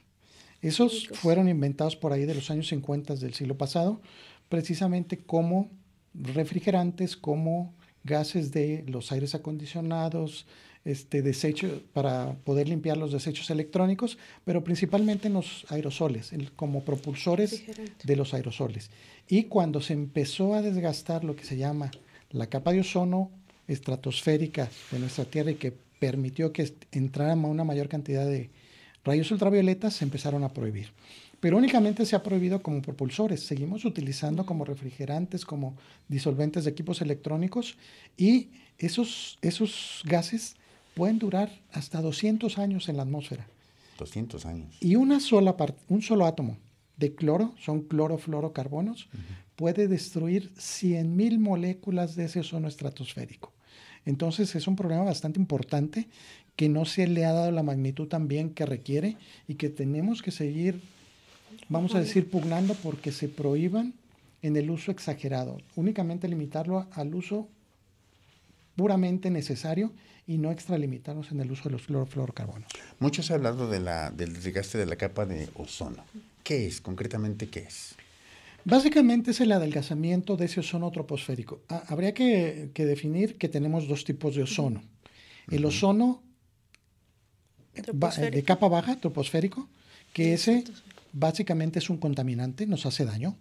Esos fueron inventados por ahí de los años 50 del siglo pasado, precisamente como refrigerantes, como gases de los aires acondicionados, desechos para poder limpiar los desechos electrónicos, pero principalmente en los aerosoles, como propulsores de los aerosoles. Y cuando se empezó a desgastar lo que se llama la capa de ozono estratosférica de nuestra Tierra y que permitió que entrara una mayor cantidad de rayos ultravioletas, se empezaron a prohibir. Pero únicamente se ha prohibido como propulsores. Seguimos utilizando como refrigerantes, como disolventes de equipos electrónicos y esos gases pueden durar hasta 200 años en la atmósfera. 200 años. Y un solo átomo de cloro, son clorofluorocarbonos, puede destruir 100,000 moléculas de ese ozono estratosférico. Entonces es un problema bastante importante que no se le ha dado la magnitud también que requiere y que tenemos que seguir, vamos a decir, pugnando porque se prohíban en el uso exagerado. Únicamente limitarlo al uso puramente necesario y no extralimitarnos en el uso de los clorofluorocarbonos. Mucho se ha hablado del desgaste de la capa de ozono. ¿Qué es? Concretamente, ¿qué es? Básicamente es el adelgazamiento de ese ozono troposférico. Habría que definir que tenemos dos tipos de ozono. El ozono de capa baja, troposférico, que ese básicamente es un contaminante, nos hace daño.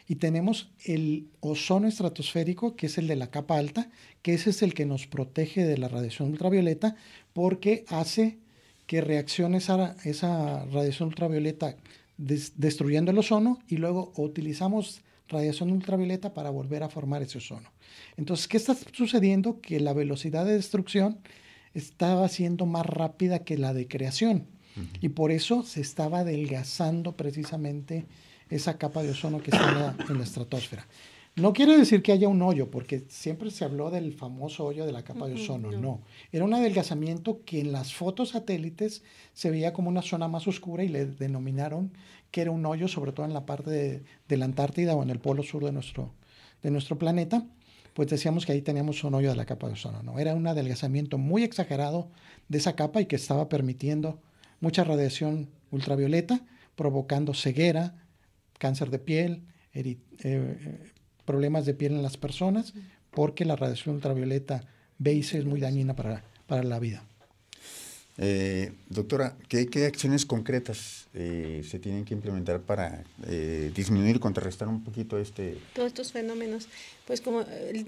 Y tenemos el ozono estratosférico, que es el de la capa alta, que ese es el que nos protege de la radiación ultravioleta porque hace que reaccione esa radiación ultravioleta destruyendo el ozono y luego utilizamos radiación ultravioleta para volver a formar ese ozono. Entonces, ¿qué está sucediendo? Que la velocidad de destrucción estaba siendo más rápida que la de creación y por eso se estaba adelgazando precisamente esa capa de ozono que está en la estratosfera. No quiere decir que haya un hoyo, porque siempre se habló del famoso hoyo de la capa de ozono. No, era un adelgazamiento que en las fotos satélites se veía como una zona más oscura y le denominaron que era un hoyo, sobre todo en la parte de la Antártida o en el polo sur de nuestro planeta. Pues decíamos que ahí teníamos un hoyo de la capa de ozono. No, era un adelgazamiento muy exagerado de esa capa y que estaba permitiendo mucha radiación ultravioleta, provocando ceguera, cáncer de piel, problemas de piel en las personas, porque la radiación ultravioleta B y C es muy dañina para la vida. Doctora, ¿qué acciones concretas se tienen que implementar para disminuir, contrarrestar un poquito todos estos fenómenos? Pues como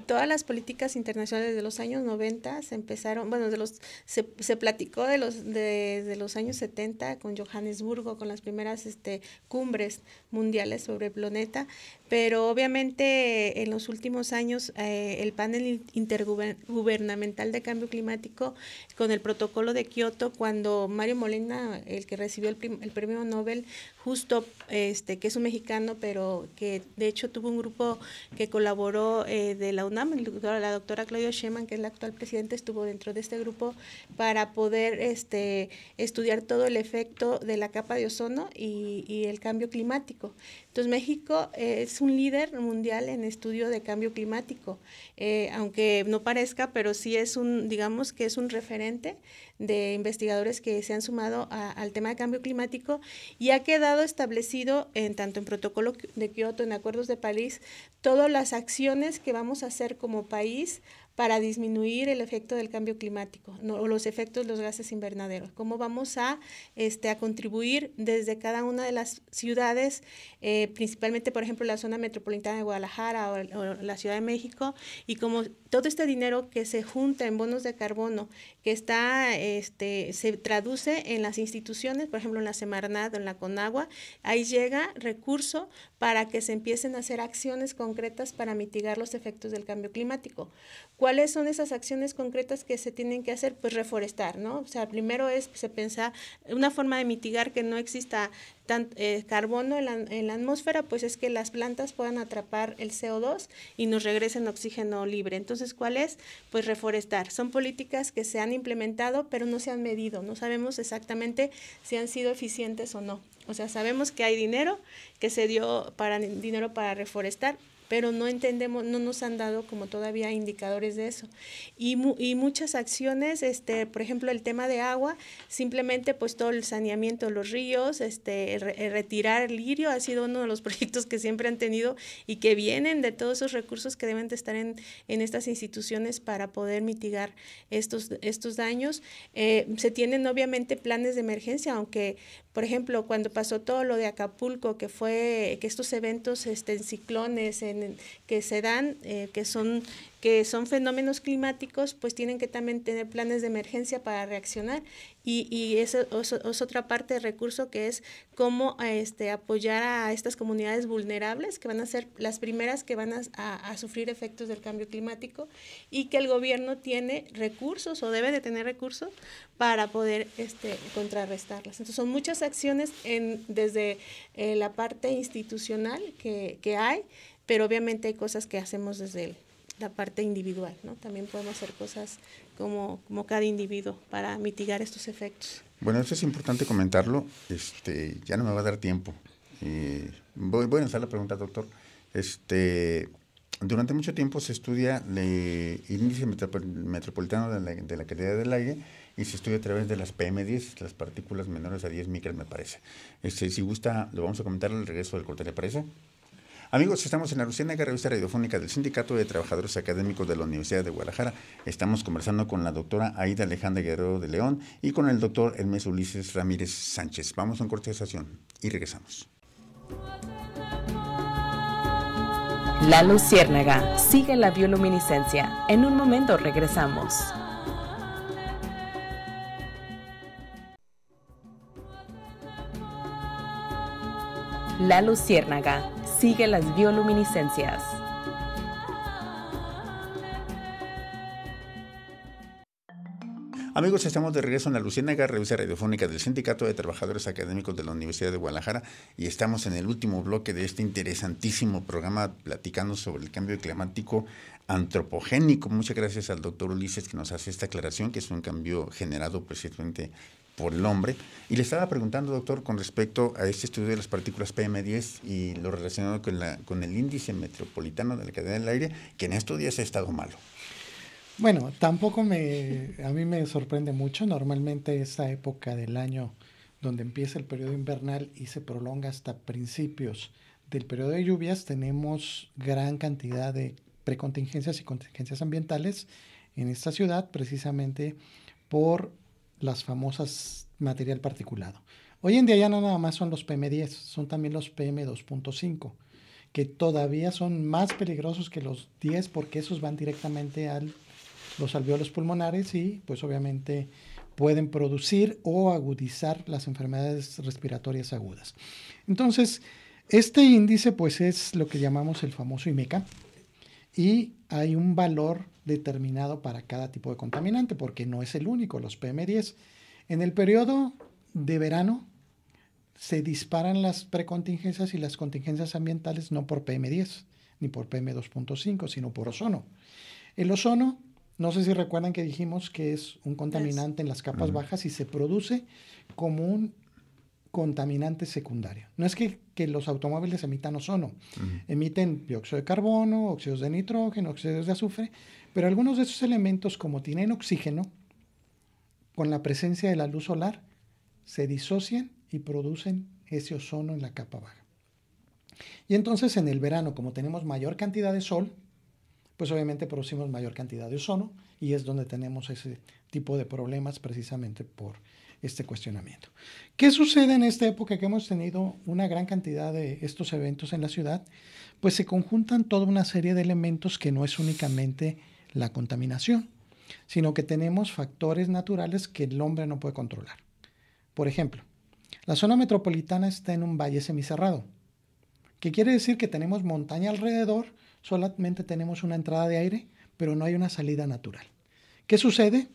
todas las políticas internacionales de los años 90 se empezaron, bueno, se platicó de los años 70 con Johannesburgo, con las primeras cumbres mundiales sobre el planeta, pero obviamente en los últimos años el panel intergubernamental de cambio climático con el protocolo de Kioto, cuando Mario Molina, el que recibió el premio Nobel, justo que es un mexicano, pero que de hecho tuvo un grupo que colaboró de la UNAM, la doctora Claudia Sheinbaum, que es la actual presidenta, estuvo dentro de este grupo para poder estudiar todo el efecto de la capa de ozono y el cambio climático. Entonces México es un líder mundial en estudio de cambio climático, aunque no parezca, pero sí digamos que es un referente de investigadores que se han sumado al tema de cambio climático y ha quedado establecido tanto en protocolo de Kioto, en acuerdos de París, todas las acciones que vamos a hacer como país para disminuir el efecto del cambio climático, o los efectos de los gases invernaderos. Cómo vamos a contribuir desde cada una de las ciudades, principalmente, por ejemplo, la zona metropolitana de Guadalajara o la Ciudad de México, y como todo este dinero que se junta en bonos de carbono, que se traduce en las instituciones, por ejemplo, en la Semarnat o en la Conagua, ahí llega recurso para que se empiecen a hacer acciones concretas para mitigar los efectos del cambio climático. ¿Cuáles son esas acciones concretas que se tienen que hacer? Pues reforestar, ¿no? O sea, primero se piensa una forma de mitigar que no exista carbono en la atmósfera, pues es que las plantas puedan atrapar el CO2 y nos regresen oxígeno libre. Entonces, ¿cuál es? Pues reforestar. Son políticas que se han implementado, pero no se han medido. No sabemos exactamente si han sido eficientes o no. O sea, sabemos que hay dinero que se dio dinero para reforestar, pero no entendemos, no nos han dado como todavía indicadores de eso. Y muchas acciones, por ejemplo, el tema de agua, simplemente pues todo el saneamiento de los ríos, retirar el lirio ha sido uno de los proyectos que siempre han tenido y que vienen de todos esos recursos que deben de estar en estas instituciones para poder mitigar estos daños. Se tienen obviamente planes de emergencia, aunque, por ejemplo, cuando pasó todo lo de Acapulco, que estos eventos en ciclones, que se dan, que son fenómenos climáticos, pues tienen que también tener planes de emergencia para reaccionar, y eso es otra parte del recurso, que es cómo apoyar a estas comunidades vulnerables, que van a ser las primeras que van a sufrir efectos del cambio climático, y que el gobierno tiene recursos o debe de tener recursos para poder contrarrestarlas. Entonces son muchas acciones desde la parte institucional que hay, pero obviamente hay cosas que hacemos desde la parte individual, ¿no? También podemos hacer cosas como cada individuo para mitigar estos efectos. Bueno, eso es importante comentarlo. Ya no me va a dar tiempo. Voy a lanzar la pregunta, doctor. Durante mucho tiempo se estudia el índice metropolitano de la calidad del aire, y se estudia a través de las PM10, las partículas menores a 10 micras, me parece. Si gusta, lo vamos a comentar al regreso del corte, ¿le parece? Amigos, estamos en la Luciérnaga, revista radiofónica del Sindicato de Trabajadores Académicos de la Universidad de Guadalajara. Estamos conversando con la doctora Aida Alejandra Guerrero de León y con el doctor Hermes Ulises Ramírez Sánchez. Vamos a un corte de estación y regresamos. La Luciérnaga, sigue la bioluminiscencia. En un momento regresamos. La Luciérnaga, sigue las bioluminiscencias. Amigos, estamos de regreso en la Luciérnaga, revista radiofónica del Sindicato de Trabajadores Académicos de la Universidad de Guadalajara, y estamos en el último bloque de este interesantísimo programa platicando sobre el cambio climático antropogénico. Muchas gracias al doctor Ulises, que nos hace esta aclaración, que es un cambio generado precisamente por el hombre. Y le estaba preguntando, doctor, con respecto a este estudio de las partículas PM10 y lo relacionado con el índice metropolitano de la calidad del aire, que en estos días ha estado malo. Bueno, tampoco a mí me sorprende mucho. Normalmente esta época del año donde empieza el periodo invernal y se prolonga hasta principios del periodo de lluvias, tenemos gran cantidad de precontingencias y contingencias ambientales en esta ciudad, precisamente por las famosas material particulado. Hoy en día ya no nada más son los PM10, son también los PM2.5, que todavía son más peligrosos que los 10 porque esos van directamente a los alvéolos pulmonares y pues obviamente pueden producir o agudizar las enfermedades respiratorias agudas. Entonces, este índice pues es lo que llamamos el famoso IMECA, y hay un valor determinado para cada tipo de contaminante, porque no es el único, los PM10. En el periodo de verano se disparan las precontingencias y las contingencias ambientales no por PM10 ni por PM2.5, sino por ozono. El ozono, no sé si recuerdan que dijimos que es un contaminante en las capas bajas y se produce como un contaminante secundario. No es que los automóviles emitan ozono, emiten dióxido de carbono, óxidos de nitrógeno, óxidos de azufre, pero algunos de esos elementos, como tienen oxígeno, con la presencia de la luz solar, se disocian y producen ese ozono en la capa baja. Y entonces en el verano, como tenemos mayor cantidad de sol, pues obviamente producimos mayor cantidad de ozono y es donde tenemos ese tipo de problemas precisamente por este cuestionamiento. ¿Qué sucede en esta época que hemos tenido una gran cantidad de estos eventos en la ciudad? Pues se conjuntan toda una serie de elementos que no es únicamente la contaminación, sino que tenemos factores naturales que el hombre no puede controlar. Por ejemplo, la zona metropolitana está en un valle semicerrado, que quiere decir que tenemos montaña alrededor, solamente tenemos una entrada de aire, pero no hay una salida natural. ¿Qué sucede?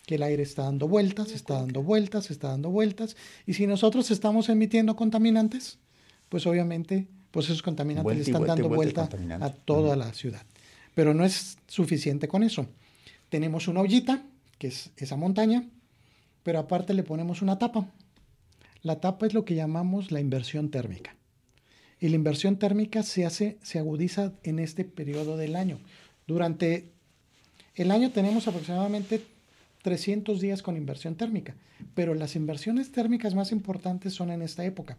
Que el aire está dando vueltas, está dando vueltas, está dando vueltas, y si nosotros estamos emitiendo contaminantes, pues obviamente pues esos contaminantes le están dando vuelta a toda la ciudad. Pero no es suficiente con eso. Tenemos una ollita, que es esa montaña, pero aparte le ponemos una tapa. La tapa es lo que llamamos la inversión térmica. Y la inversión térmica se agudiza en este periodo del año. Durante el año tenemos aproximadamente 300 días con inversión térmica, pero las inversiones térmicas más importantes son en esta época.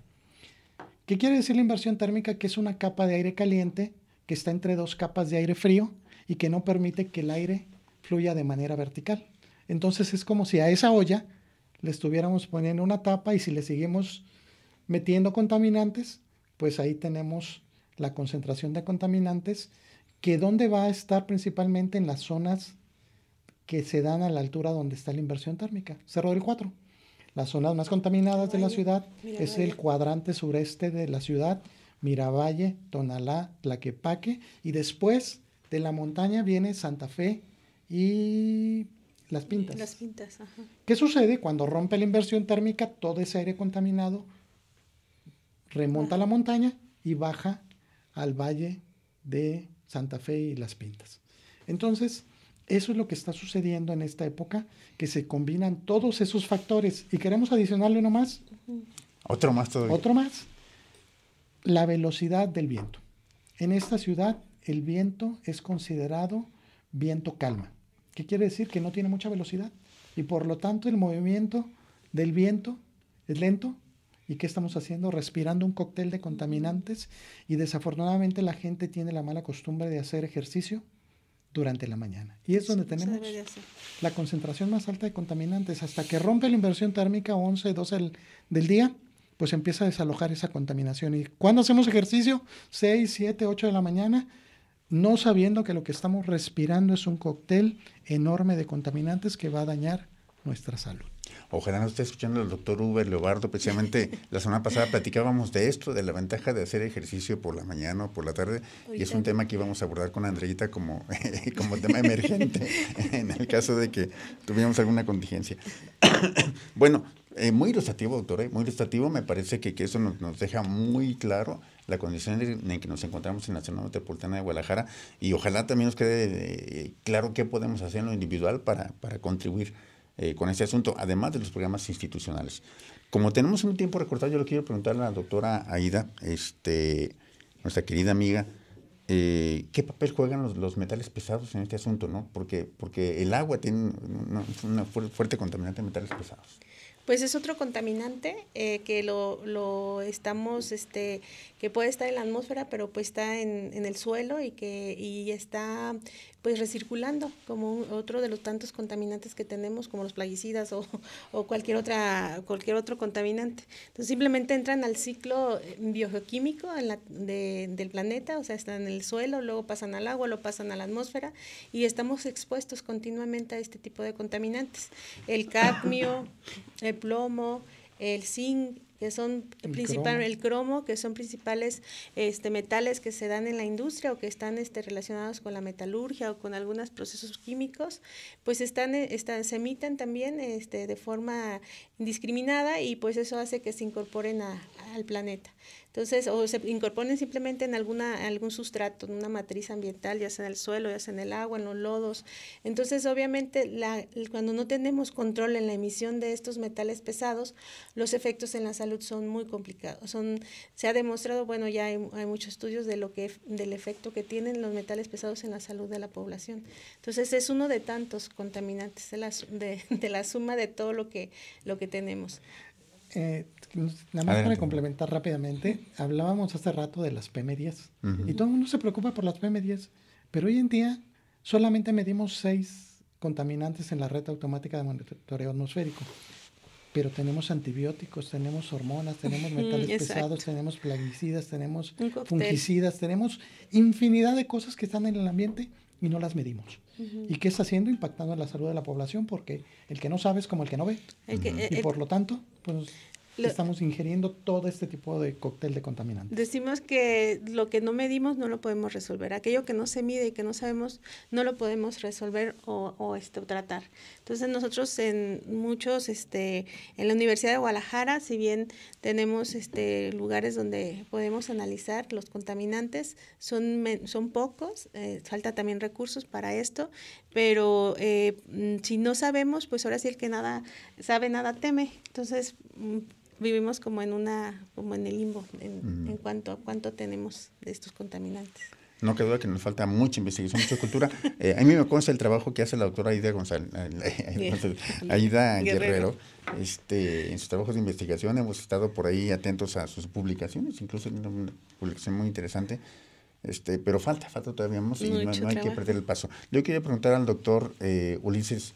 ¿Qué quiere decir la inversión térmica? Que es una capa de aire caliente que está entre dos capas de aire frío y que no permite que el aire fluya de manera vertical. Entonces es como si a esa olla le estuviéramos poniendo una tapa y si le seguimos metiendo contaminantes, pues ahí tenemos la concentración de contaminantes, que ¿dónde va a estar? Principalmente en las zonas que se dan a la altura donde está la inversión térmica, Cerro del Cuatro. Las zonas más contaminadas de la ciudad es el cuadrante sureste de la ciudad, Miravalle, Tonalá, Tlaquepaque, y después de la montaña viene Santa Fe y Las Pintas. Las Pintas, ajá. ¿Qué sucede? Cuando rompe la inversión térmica, todo ese aire contaminado remonta a la montaña y baja al valle de Santa Fe y Las Pintas. Entonces, eso es lo que está sucediendo en esta época, que se combinan todos esos factores. Y queremos adicionarle uno más. Otro más todavía. Otro más. La velocidad del viento. En esta ciudad, el viento es considerado viento calma. ¿Qué quiere decir? Que no tiene mucha velocidad. Y por lo tanto, el movimiento del viento es lento. ¿Y qué estamos haciendo? Respirando un cóctel de contaminantes. Y desafortunadamente la gente tiene la mala costumbre de hacer ejercicio durante la mañana. Y es donde tenemos la concentración más alta de contaminantes. Hasta que rompe la inversión térmica 11, 12 del día, pues empieza a desalojar esa contaminación. ¿Y cuando hacemos ejercicio? 6, 7, 8 de la mañana, no sabiendo que lo que estamos respirando es un cóctel enorme de contaminantes que va a dañar nuestra salud. Ojalá nos esté escuchando el doctor Uber Leobardo. Precisamente la semana pasada platicábamos de esto, de la ventaja de hacer ejercicio por la mañana o por la tarde, y es un tema que íbamos a abordar con Andreita como tema emergente en el caso de que tuviéramos alguna contingencia. Bueno, muy ilustrativo, doctor, muy ilustrativo. Me parece que eso nos deja muy claro la condición en que nos encontramos en la zona metropolitana de Guadalajara, y ojalá también nos quede claro qué podemos hacer en lo individual para contribuir con este asunto, además de los programas institucionales. Como tenemos un tiempo recortado, yo le quiero preguntar a la doctora Aida, nuestra querida amiga, ¿qué papel juegan los metales pesados en este asunto, ¿no? Porque el agua tiene una fuerte contaminante de metales pesados. Pues es otro contaminante que lo estamos, que puede estar en la atmósfera, pero pues está en el suelo y está pues recirculando como otro de los tantos contaminantes que tenemos, como los plaguicidas o cualquier otro contaminante. Entonces simplemente entran al ciclo biogeoquímico del planeta, o sea, están en el suelo, luego pasan al agua, lo pasan a la atmósfera y estamos expuestos continuamente a este tipo de contaminantes. El cadmio, el plomo, el zinc, que son el cromo, que son principales metales que se dan en la industria o que están relacionados con la metalurgia o con algunos procesos químicos, pues se emiten también de forma indiscriminada y pues eso hace que se incorporen al planeta. Entonces, o se incorporen simplemente en algún sustrato, en una matriz ambiental, ya sea en el suelo, ya sea en el agua, en los lodos. Entonces, obviamente, cuando no tenemos control en la emisión de estos metales pesados, los efectos en la salud son muy complicados. Se ha demostrado, bueno, ya hay muchos estudios del efecto que tienen los metales pesados en la salud de la población. Entonces, es uno de tantos contaminantes, de la suma de todo lo que tenemos. Nada más para complementar rápidamente, hablábamos hace rato de las PM10 y todo el mundo se preocupa por las PM10, Pero hoy en día solamente medimos 6 contaminantes en la red automática de monitoreo atmosférico. Pero tenemos antibióticos, tenemos hormonas, tenemos metales pesados, tenemos plaguicidas, tenemos fungicidas, tenemos infinidad de cosas que están en el ambiente y no las medimos. ¿Y qué está haciendo? Impactando en la salud de la población, porque el que no sabe es como el que no ve. Y por lo tanto, pues estamos ingiriendo todo este tipo de cóctel de contaminantes. Decimos que lo que no medimos no lo podemos resolver. Aquello que no se mide y que no sabemos, no lo podemos resolver o tratar. Entonces nosotros en muchos, en la Universidad de Guadalajara, si bien tenemos lugares donde podemos analizar los contaminantes, son pocos, falta también recursos para esto, pero si no sabemos, pues ahora sí el que nada sabe, nada teme. Entonces vivimos como en el limbo en cuanto a cuánto tenemos de estos contaminantes. No queda duda que nos falta mucha investigación, mucha cultura. A mí me consta el trabajo que hace la doctora Aida González, Aida Guerrero. En sus trabajos de investigación hemos estado por ahí atentos a sus publicaciones, incluso en una publicación muy interesante. Pero falta todavía más y no hay que perder el paso. Yo quería preguntar al doctor Ulises,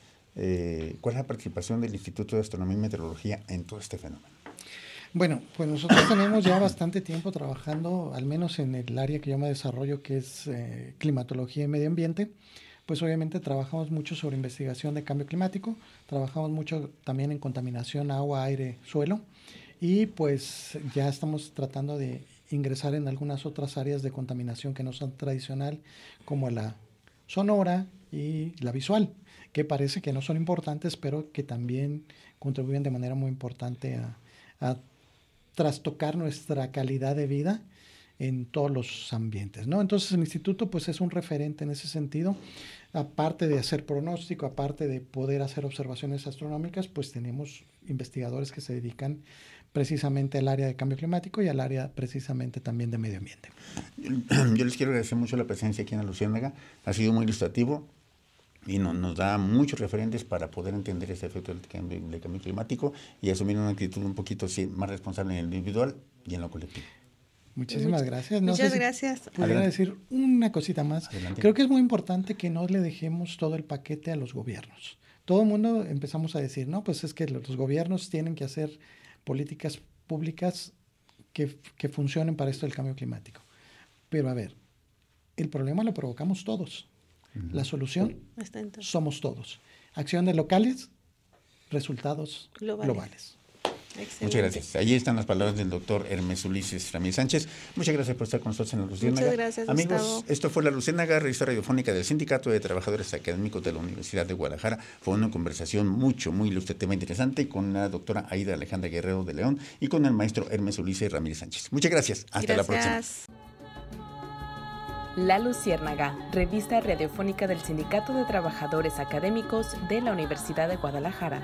¿cuál es la participación del Instituto de Astronomía y Meteorología en todo este fenómeno? Bueno, pues nosotros tenemos ya bastante tiempo trabajando, al menos en el área que yo me desarrollo, que es climatología y medio ambiente. Pues obviamente trabajamos mucho sobre investigación de cambio climático, trabajamos mucho también en contaminación agua, aire, suelo, y pues ya estamos tratando de ingresar en algunas otras áreas de contaminación que no son tradicional, como la sonora y la visual, que parece que no son importantes, pero que también contribuyen de manera muy importante a trastocar nuestra calidad de vida en todos los ambientes, ¿no? Entonces el instituto pues es un referente en ese sentido. Aparte de hacer pronóstico, aparte de poder hacer observaciones astronómicas, pues tenemos investigadores que se dedican precisamente al área de cambio climático y al área precisamente también de medio ambiente. Yo les quiero agradecer mucho la presencia aquí en La Luciérnaga. Ha sido muy ilustrativo y nos da muchos referentes para poder entender ese efecto del cambio climático y asumir una actitud un poquito más responsable en el individual y en lo colectivo. Muchísimas gracias. Muchas gracias. Podría decir una cosita más. Adelante. Creo que es muy importante que no le dejemos todo el paquete a los gobiernos. Todo el mundo empezamos a decir, no, pues es que los gobiernos tienen que hacer políticas públicas que funcionen para esto del cambio climático. Pero a ver, el problema lo provocamos todos. La solución somos todos. Acciones locales, resultados globales. Excelente. Muchas gracias. Allí están las palabras del doctor Hermes Ulises Ramírez Sánchez. Muchas gracias por estar con nosotros en La Luciérnaga. Muchas gracias, amigos, Gustavo. Esto fue La Luciérnaga, revista radiofónica del Sindicato de Trabajadores Académicos de la Universidad de Guadalajara. Fue una conversación muy ilustrativa e interesante con la doctora Aida Alejandra Guerrero de León y con el maestro Hermes Ulises Ramírez Sánchez. Muchas gracias. Hasta la próxima. La Luciérnaga, revista radiofónica del Sindicato de Trabajadores Académicos de la Universidad de Guadalajara.